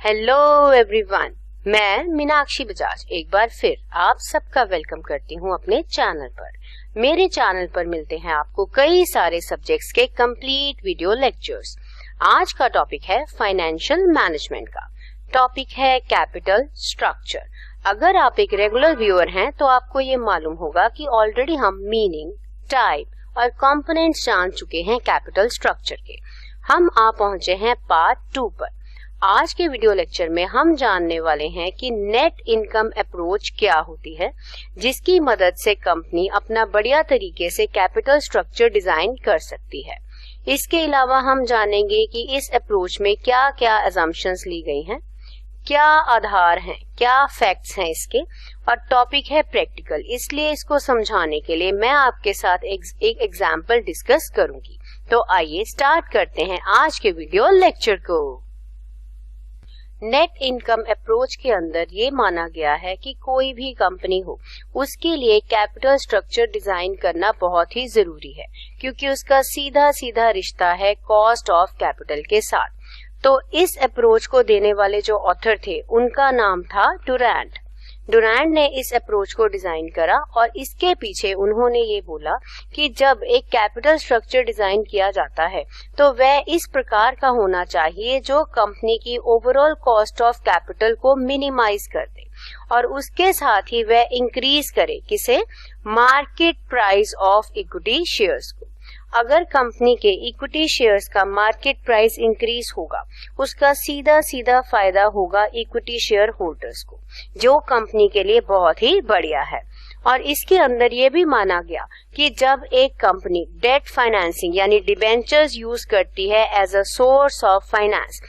Hello everyone, मैं मीनाक्षी बजाज एक बार फिर आप सबका वेलकम करती हूँ अपने चैनल पर। मेरे चैनल पर मिलते हैं आपको कई सारे सब्जेक्ट्स के कंप्लीट वीडियो लेक्चर्स। आज का टॉपिक है फाइनेंशियल मैनेजमेंट का। टॉपिक है कैपिटल स्ट्रक्चर। अगर आप एक रेगुलर व्यूअर हैं तो आपको ये मालूम होगा कि ऑलरेडी हम मीनिंग, टाइप और कंपोनेंट्स जान चुके हैं कैपिटल स्ट्रक्चर के। हम आ पहुंचे हैं पार्ट 2 पर। आज के वीडियो लेक्चर में हम जानने वाले हैं कि नेट इनकम अप्रोच क्या होती है, जिसकी मदद से कंपनी अपना बढ़िया तरीके से कैपिटल स्ट्रक्चर डिजाइन कर सकती है। इसके अलावा हम जानेंगे कि इस अप्रोच में क्या क्या असम्पशंस ली गई हैं, क्या आधार हैं, क्या फैक्ट्स हैं इसके, और टॉपिक है प्रैक्टिकल। इसलिए इसको समझाने के लिए मैं आपके साथ एक एग्जाम्पल डिस्कस करूंगी। तो आइए स्टार्ट करते हैं आज के वीडियो लेक्चर को। नेट इनकम अप्रोच के अंदर ये माना गया है कि कोई भी कंपनी हो, उसके लिए कैपिटल स्ट्रक्चर डिजाइन करना बहुत ही जरूरी है, क्योंकि उसका सीधा सीधा रिश्ता है कॉस्ट ऑफ कैपिटल के साथ। तो इस अप्रोच को देने वाले जो ऑथर थे उनका नाम था डुरैंट। डुरैंट ने इस अप्रोच को डिजाइन करा और इसके पीछे उन्होंने ये बोला कि जब एक कैपिटल स्ट्रक्चर डिजाइन किया जाता है तो वह इस प्रकार का होना चाहिए जो कंपनी की ओवरऑल कॉस्ट ऑफ कैपिटल को मिनिमाइज कर दे और उसके साथ ही वह इंक्रीज करे किसे, market price of equity shares को। अगर कंपनी के इक्विटी शेयर्स का मार्केट प्राइस इंक्रीज होगा, उसका सीधा सीधा फायदा होगा इक्विटी शेयर होल्डर्स को, जो कंपनी के लिए बहुत ही बढ़िया है। और इसके अंदर ये भी माना गया कि जब एक कंपनी डेट फाइनेंसिंग यानी डिबेंचर्स यूज करती है as a source of finance,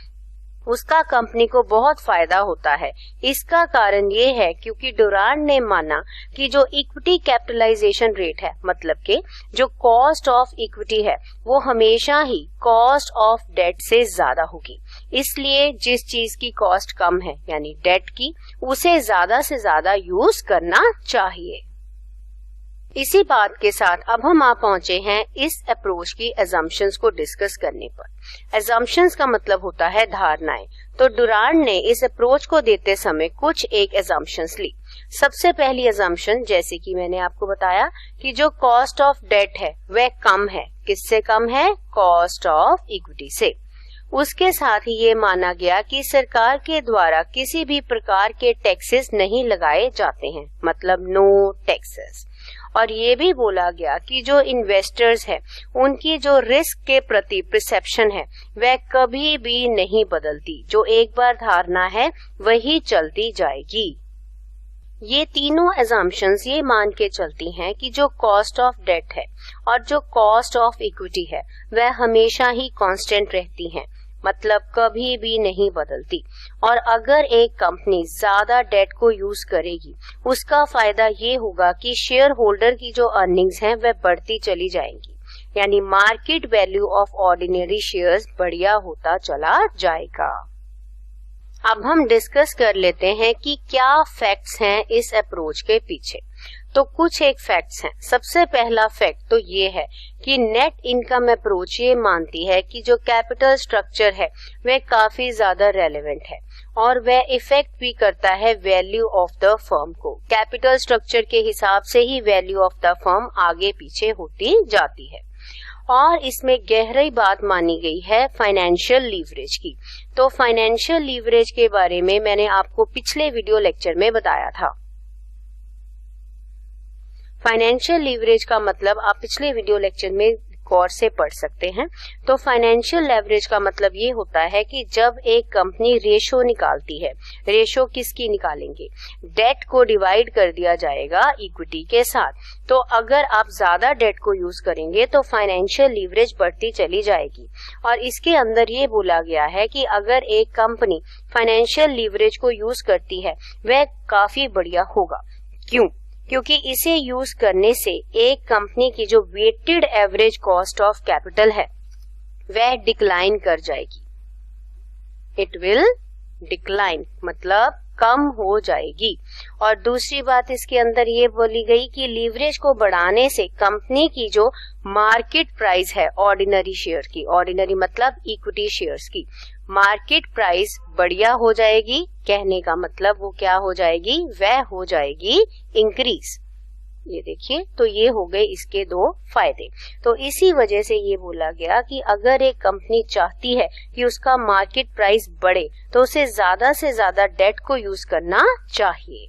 उसका कंपनी को बहुत फायदा होता है। इसका कारण ये है क्योंकि डुरैंट ने माना कि जो इक्विटी कैपिटलाइजेशन रेट है, मतलब कि जो कॉस्ट ऑफ इक्विटी है, वो हमेशा ही कॉस्ट ऑफ डेट से ज्यादा होगी। इसलिए जिस चीज की कॉस्ट कम है यानी डेट की, उसे ज्यादा से ज्यादा यूज करना चाहिए। इसी बात के साथ अब हम आ पहुंचे हैं इस अप्रोच की असम्पशंस को डिस्कस करने पर। असम्पशंस का मतलब होता है धारणाएं। तो डुरैंट ने इस अप्रोच को देते समय कुछ एक असम्पशंस ली। सबसे पहली असम्पशन, जैसे कि मैंने आपको बताया कि जो कॉस्ट ऑफ डेट है वह कम है। किससे कम है? कॉस्ट ऑफ इक्विटी से। उसके साथ ही ये माना गया कि सरकार के द्वारा किसी भी प्रकार के टैक्सेस नहीं लगाए जाते हैं, मतलब नो टैक्सेस। और ये भी बोला गया कि जो इन्वेस्टर्स है उनकी जो रिस्क के प्रति परसेप्शन है वह कभी भी नहीं बदलती। जो एक बार धारणा है वही चलती जाएगी। ये तीनों असम्पशंस ये मान के चलती हैं कि जो कॉस्ट ऑफ डेट है और जो कॉस्ट ऑफ इक्विटी है वह हमेशा ही कांस्टेंट रहती हैं, मतलब कभी भी नहीं बदलती। और अगर एक कंपनी ज्यादा डेट को यूज करेगी, उसका फायदा ये होगा कि शेयर होल्डर की जो अर्निंग्स हैं वह बढ़ती चली जाएंगी, यानी market value of ordinary shares बढ़िया होता चला जाएगा। अब हम डिस्कस कर लेते हैं कि क्या फैक्ट्स हैं इस अप्रोच के पीछे। तो कुछ एक फैक्ट्स हैं। सबसे पहला फैक्ट तो ये है कि नेट इनकम अप्रोच ये मानती है कि जो कैपिटल स्ट्रक्चर है वह काफी ज्यादा रेलेवेंट है और वह इफेक्ट भी करता है वैल्यू ऑफ द फर्म को। कैपिटल स्ट्रक्चर के हिसाब से ही वैल्यू ऑफ द फर्म आगे पीछे होती जाती है। और इसमें गहरी बात मानी गई है फाइनेंशियल लीवरेज की। तो फाइनेंशियल लीवरेज के बारे में मैंने आपको पिछले वीडियो लेक्चर में बताया था। फाइनेंशियल लीवरेज का मतलब आप पिछले वीडियो लेक्चर में गौर से पढ़ सकते हैं। तो फाइनेंशियल लेवरेज का मतलब ये होता है कि जब एक कंपनी रेशो निकालती है, रेशो किसकी निकालेंगे? डेट को डिवाइड कर दिया जाएगा इक्विटी के साथ। तो अगर आप ज्यादा डेट को यूज करेंगे तो फाइनेंशियल लीवरेज बढ़ती चली जाएगी। और इसके अंदर ये बोला गया है कि अगर एक कंपनी फाइनेंशियल लीवरेज को यूज करती है वह काफी बढ़िया होगा। क्यों? क्योंकि इसे यूज करने से एक कंपनी की जो weighted average cost of capital है वह डिक्लाइन कर जाएगी। इट विल डिक्लाइन, मतलब कम हो जाएगी। और दूसरी बात इसके अंदर ये बोली गई कि लीवरेज को बढ़ाने से कंपनी की जो मार्केट प्राइस है ऑर्डिनरी शेयर की, ऑर्डिनरी मतलब इक्विटी शेयर्स की, मार्केट प्राइस बढ़िया हो जाएगी। कहने का मतलब वो क्या हो जाएगी, वह हो जाएगी इंक्रीज। ये देखिए, तो ये हो गए इसके दो फायदे। तो इसी वजह से ये बोला गया कि अगर एक कंपनी चाहती है कि उसका मार्केट प्राइस बढ़े तो उसे ज्यादा से ज्यादा डेट को यूज करना चाहिए।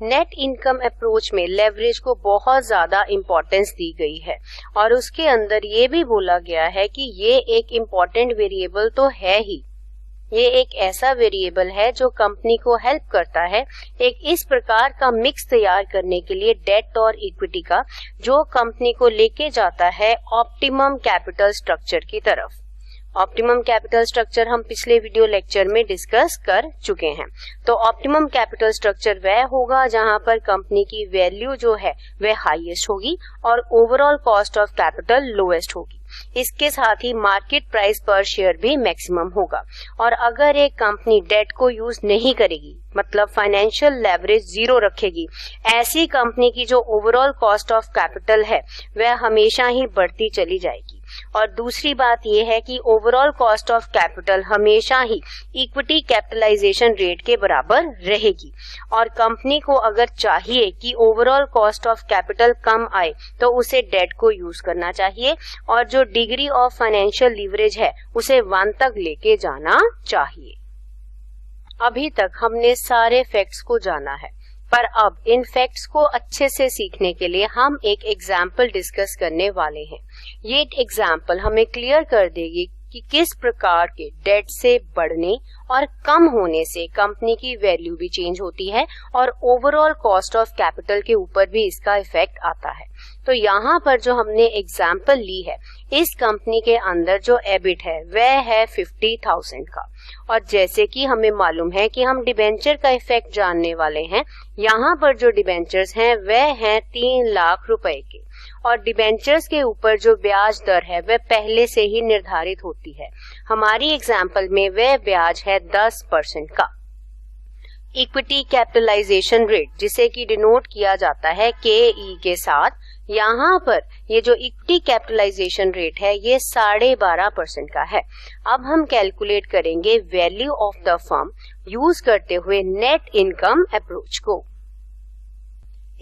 नेट इनकम अप्रोच में लेवरेज को बहुत ज्यादा इंपॉर्टेंस दी गई है और उसके अंदर ये भी बोला गया है कि ये एक इम्पॉर्टेंट वेरिएबल तो है ही, ये एक ऐसा वेरिएबल है जो कंपनी को हेल्प करता है एक इस प्रकार का मिक्स तैयार करने के लिए डेट और इक्विटी का, जो कंपनी को लेके जाता है ऑप्टिमम कैपिटल स्ट्रक्चर की तरफ। ऑप्टिमम कैपिटल स्ट्रक्चर हम पिछले वीडियो लेक्चर में डिस्कस कर चुके हैं। तो ऑप्टिमम कैपिटल स्ट्रक्चर वह होगा जहां पर कंपनी की वैल्यू जो है वह हाईएस्ट होगी और overall cost of capital lowest होगी। इसके साथ ही मार्केट प्राइस पर शेयर भी मैक्सिमम होगा। और अगर एक कंपनी डेट को यूज नहीं करेगी, मतलब फाइनेंशियल लेवरेज जीरो रखेगी, ऐसी कंपनी की जो ओवरऑल कॉस्ट ऑफ कैपिटल है वह हमेशा ही बढ़ती चली जाएगी। और दूसरी बात यह है कि ओवरऑल कॉस्ट ऑफ कैपिटल हमेशा ही इक्विटी कैपिटलाइजेशन रेट के बराबर रहेगी। और कंपनी को अगर चाहिए कि ओवरऑल कॉस्ट ऑफ कैपिटल कम आए तो उसे डेट को यूज करना चाहिए और जो डिग्री ऑफ फाइनेंशियल लीवरेज है उसे 1 तक लेके जाना चाहिए। अभी तक हमने सारे फैक्ट्स को जाना है, पर अब इन फैक्ट्स को अच्छे से सीखने के लिए हम एक एग्जाम्पल डिस्कस करने वाले हैं। ये एग्जाम्पल हमें क्लियर कर देगी कि किस प्रकार के डेट से बढ़ने और कम होने से कंपनी की वैल्यू भी चेंज होती है और ओवरऑल कॉस्ट ऑफ कैपिटल के ऊपर भी इसका इफेक्ट आता है। तो यहाँ पर जो हमने एग्जाम्पल ली है, इस कंपनी के अंदर जो एबिट है वह है 50,000 का। और जैसे कि हमें मालूम है कि हम डिबेंचर का इफेक्ट जानने वाले हैं, यहाँ पर जो डिबेंचर्स हैं वह हैं 3 लाख रुपए के और डिबेंचर्स के ऊपर जो ब्याज दर है वह पहले से ही निर्धारित होती है। हमारी एग्जाम्पल में वह ब्याज है 10% का। इक्विटी कैपिटलाइजेशन रेट, जिसे कि डिनोट किया जाता है KE के साथ, यहाँ पर ये जो इक्विटी कैपिटलाइजेशन रेट है ये 12.5% का है। अब हम कैलकुलेट करेंगे value of the firm use करते हुए नेट इनकम अप्रोच को।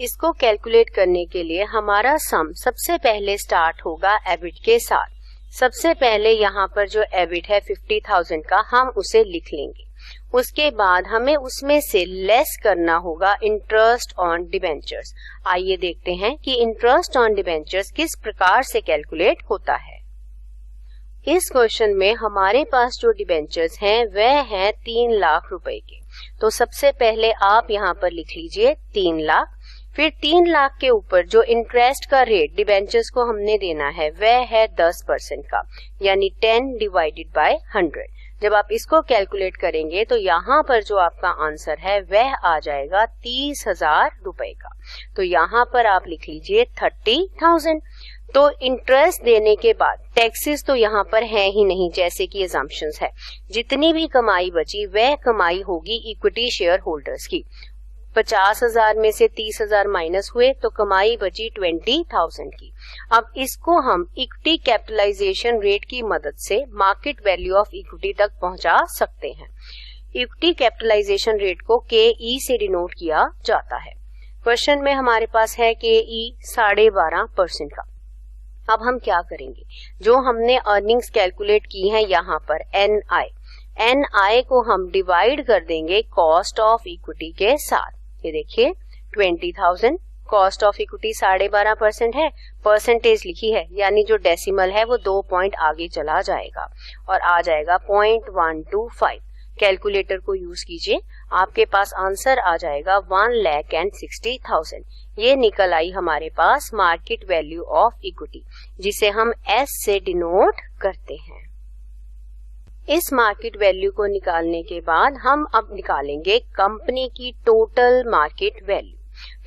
इसको कैलकुलेट करने के लिए हमारा सम सबसे पहले स्टार्ट होगा एबिट के साथ। सबसे पहले यहाँ पर जो एबिट है 50,000 का, हम उसे लिख लेंगे। उसके बाद हमें उसमें से लेस करना होगा इंटरेस्ट ऑन डिबेंचर्स। आइए देखते हैं कि इंटरेस्ट ऑन डिबेंचर्स किस प्रकार से कैलकुलेट होता है। इस क्वेश्चन में हमारे पास जो डिबेंचर्स हैं वह हैं 3 लाख रुपए के। तो सबसे पहले आप यहाँ पर लिख लीजिए 3 लाख। फिर 3 लाख के ऊपर जो इंटरेस्ट का रेट डिबेंचर्स को हमने देना है वह है 10% का, यानी 10/100। जब आप इसको कैलकुलेट करेंगे तो यहाँ पर जो आपका आंसर है वह आ जाएगा 30,000 रुपए का। तो यहाँ पर आप लिख लीजिए 30,000। तो इंटरेस्ट देने के बाद टैक्सेस तो यहाँ पर है ही नहीं, जैसे कि अजम्पशंस है। जितनी भी कमाई बची वह कमाई होगी इक्विटी शेयर होल्डर्स की। 50,000 में से 30,000 माइनस हुए तो कमाई बची 20,000 की। अब इसको हम इक्विटी कैपिटलाइजेशन रेट की मदद से मार्केट वैल्यू ऑफ इक्विटी तक पहुंचा सकते हैं। इक्विटी कैपिटलाइजेशन रेट को KE से डिनोट किया जाता है। क्वेश्चन में हमारे पास है KE 12.5% का। अब हम क्या करेंगे, जो हमने अर्निंग्स कैलकुलेट की हैं यहाँ पर NI को हम डिवाइड कर देंगे कॉस्ट ऑफ इक्विटी के साथ। ये देखिए 20,000, कॉस्ट ऑफ इक्विटी 12.5% है, परसेंटेज लिखी है, यानी जो डेसिमल है वो 2 पॉइंट आगे चला जाएगा और आ जाएगा 0.125। कैलकुलेटर को यूज कीजिए, आपके पास आंसर आ जाएगा 1,60,000। ये निकल आई हमारे पास मार्केट वैल्यू ऑफ इक्विटी, जिसे हम S से डिनोट करते हैं। इस मार्केट वैल्यू को निकालने के बाद हम अब निकालेंगे कंपनी की टोटल मार्केट वैल्यू।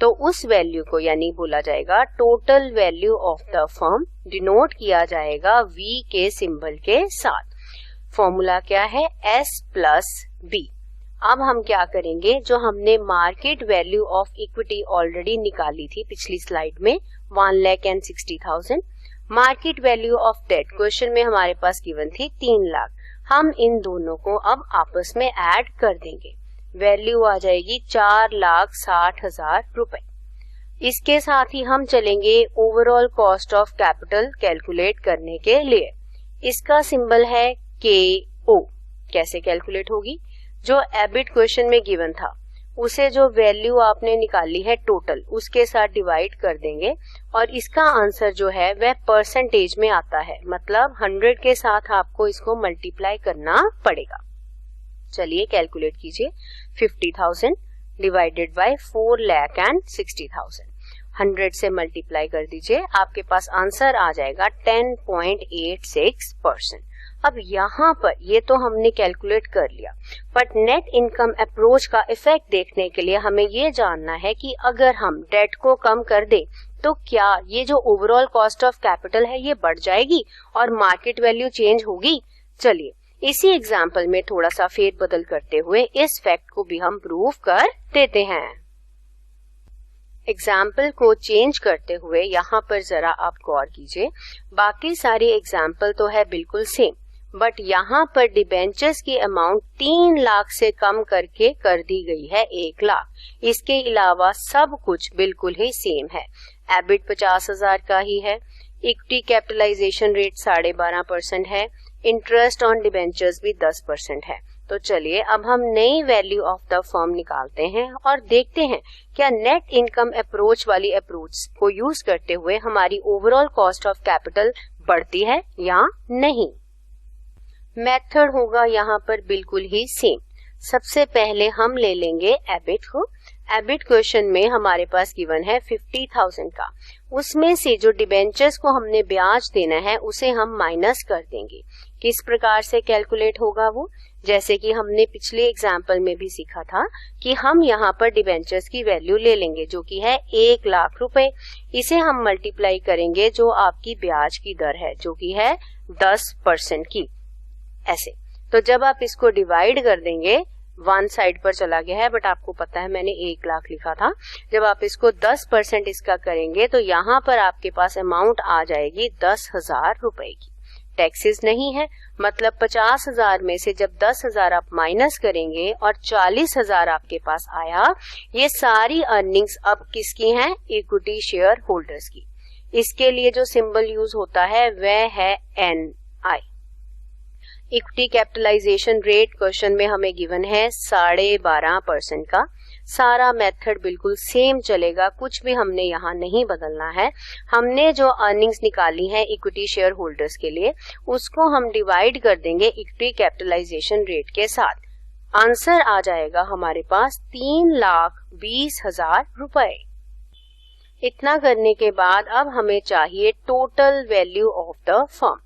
तो उस वैल्यू को यानी बोला जाएगा total value of the firm, denote किया जाएगा V के सिंबल के साथ। फॉर्मूला क्या है, S + B। अब हम क्या करेंगे, जो हमने market value of equity already निकाली थी पिछली स्लाइड में 1,60,000, market value of debt question में हमारे पास गिवन थी 3 लाख, हम इन दोनों को अब आपस में ऐड कर देंगे, वैल्यू आ जाएगी 4,60,000 रुपए। इसके साथ ही हम चलेंगे overall cost of capital calculate करने के लिए। इसका सिंबल है KO। कैसे कैलकुलेट होगी, जो एबिट क्वेश्चन में गिवन था उसे जो वैल्यू आपने निकाली है टोटल उसके साथ डिवाइड कर देंगे और इसका आंसर जो है वह परसेंटेज में आता है, मतलब 100 के साथ आपको इसको मल्टीप्लाई करना पड़ेगा। चलिए कैलकुलेट कीजिए, 50,000 डिवाइडेड बाय 4,60,000, 100 से मल्टीप्लाई कर दीजिए, आपके पास आंसर आ जाएगा 10.86%। अब यहाँ पर ये तो हमने कैलकुलेट कर लिया, बट नेट इनकम अप्रोच का इफेक्ट देखने के लिए हमें ये जानना है कि अगर हम डेट को कम कर दें तो क्या ये जो ओवरऑल कॉस्ट ऑफ कैपिटल है ये बढ़ जाएगी और मार्केट वैल्यू चेंज होगी। चलिए इसी एग्जाम्पल में थोड़ा सा फेरबदल करते हुए इस फैक्ट को भी हम प्रूव कर देते हैं। एग्जाम्पल को चेंज करते हुए यहाँ पर जरा आप गौर कीजिए, बाकी सारी एग्जाम्पल तो है बिल्कुल सेम, बट यहाँ पर डिबेंचर्स की अमाउंट 3 लाख से कम करके कर दी गई है 1 लाख। इसके अलावा सब कुछ बिल्कुल ही सेम है। एबिट 50,000 का ही है, इक्विटी कैपिटलाइजेशन रेट 12.5% है, इंटरेस्ट ऑन डिबेंचर्स भी 10% है। तो चलिए अब हम नई वैल्यू ऑफ द फर्म निकालते हैं और देखते हैं क्या नेट इनकम अप्रोच वाली अप्रोच को यूज करते हुए हमारी ओवरऑल कॉस्ट ऑफ कैपिटल बढ़ती है या नहीं। मेथड होगा यहाँ पर बिल्कुल ही सेम। सबसे पहले हम ले लेंगे एबिट को। एबिट क्वेश्चन में हमारे पास गिवन है 50,000 का, उसमें से जो डिबेंचर्स को हमने ब्याज देना है उसे हम माइनस कर देंगे। किस प्रकार से कैलकुलेट होगा वो, जैसे कि हमने पिछले एग्जाम्पल में भी सीखा था कि हम यहाँ पर डिबेंचर्स की वैल्यू ले लेंगे जो कि है 1 लाख रुपए, इसे हम मल्टीप्लाई करेंगे जो आपकी ब्याज की दर है जो कि है 10% की, ऐसे। तो जब आप इसको डिवाइड कर देंगे, वन साइड पर चला गया है बट आपको पता है मैंने 1 लाख लिखा था, जब आप इसको 10% इसका करेंगे तो यहाँ पर आपके पास अमाउंट आ जाएगी 10,000 रुपए की। टैक्सेस नहीं है, मतलब 50,000 में से जब 10,000 आप माइनस करेंगे और 40,000 आपके पास आया, ये सारी अर्निंग्स अब किसकी हैं, इक्विटी शेयर होल्डर्स की। इसके लिए जो सिंबल यूज होता है वह है NI। Equity capitalization rate question में हमें गिवन है 12.5% का। सारा मेथड बिल्कुल सेम चलेगा, कुछ भी हमने यहाँ नहीं बदलना है। हमने जो अर्निंग्स निकाली है इक्विटी शेयर होल्डर्स के लिए उसको हम डिवाइड कर देंगे इक्विटी कैपिटलाइजेशन रेट के साथ। आंसर आ जाएगा हमारे पास 3,20,000 रुपए। इतना करने के बाद अब हमें चाहिए total value of the firm.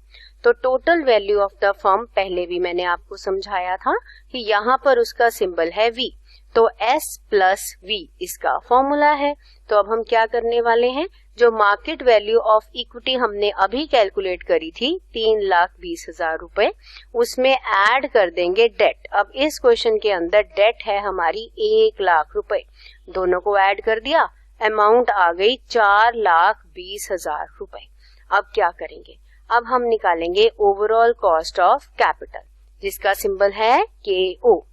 तो total value of the firm पहले भी मैंने आपको समझाया था कि यहाँ पर उसका सिंबल है V, तो S प्लस V इसका फॉर्मूला है। तो अब हम क्या करने वाले हैं, जो मार्केट वैल्यू ऑफ इक्विटी हमने अभी कैलकुलेट करी थी 3,20,000 रुपए, उसमें ऐड कर देंगे डेट। अब इस क्वेश्चन के अंदर डेट है हमारी 1 लाख रुपए, दोनों को ऐड कर दिया, अमाउंट आ गई 4,20,000 रुपए। अब क्या करेंगे, अब हम निकालेंगे ओवरऑल कॉस्ट ऑफ कैपिटल जिसका सिंबल है KO।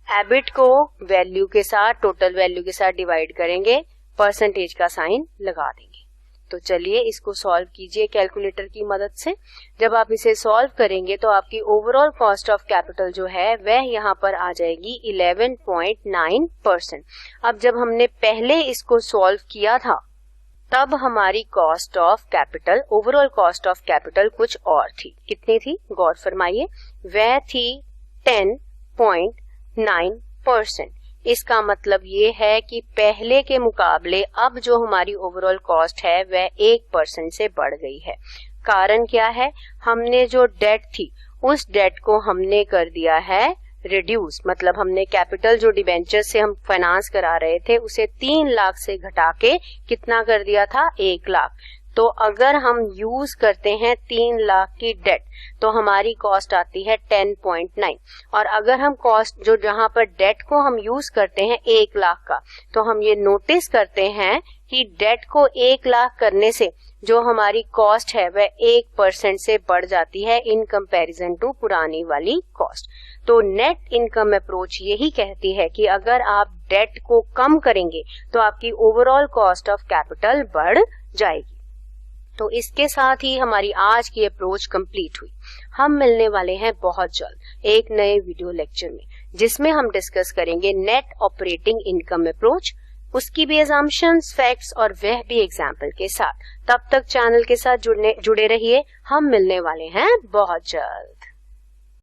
एबिट को वैल्यू के साथ, टोटल वैल्यू के साथ डिवाइड करेंगे, परसेंटेज का साइन लगा देंगे। तो चलिए इसको सॉल्व कीजिए कैलकुलेटर की मदद से। जब आप इसे सॉल्व करेंगे तो आपकी ओवरऑल कॉस्ट ऑफ कैपिटल जो है वह यहाँ पर आ जाएगी 11.9%। अब जब हमने पहले इसको सॉल्व किया था तब हमारी cost of capital, overall cost of capital कुछ और थी। कितनी थी, गौर फरमाइए, वह थी 10.9%। इसका मतलब ये है कि पहले के मुकाबले अब जो हमारी ओवरऑल कॉस्ट है वह 1% से बढ़ गई है। कारण क्या है, हमने जो डेट थी उस डेट को हमने कर दिया है रिड्यूस, मतलब हमने कैपिटल जो डिबेंचर से हम फाइनेंस करा रहे थे उसे 3 लाख से घटा के कितना कर दिया था, 1 लाख। तो अगर हम यूज करते हैं 3 लाख की डेट तो हमारी कॉस्ट आती है 10.9, और अगर हम कॉस्ट जो जहां पर डेट को हम यूज करते हैं 1 लाख का, तो हम ये नोटिस करते हैं कि डेट को 1 लाख करने से जो हमारी कॉस्ट है वह 1% से बढ़ जाती है इन कंपैरिजन टू पुरानी वाली कॉस्ट। तो नेट इनकम अप्रोच यही कहती है कि अगर आप डेट को कम करेंगे तो आपकी ओवरऑल कॉस्ट ऑफ कैपिटल बढ़ जाएगी। तो इसके साथ ही हमारी आज की अप्रोच कंप्लीट हुई। हम मिलने वाले हैं बहुत जल्द एक नए वीडियो लेक्चर में, जिसमें हम डिस्कस करेंगे नेट ऑपरेटिंग इनकम अप्रोच, उसकी भी असम्पशंस, फैक्ट्स और वह भी एग्जाम्पल के साथ। तब तक चैनल के साथ जुड़े रहिए। हम मिलने वाले हैं बहुत जल्द।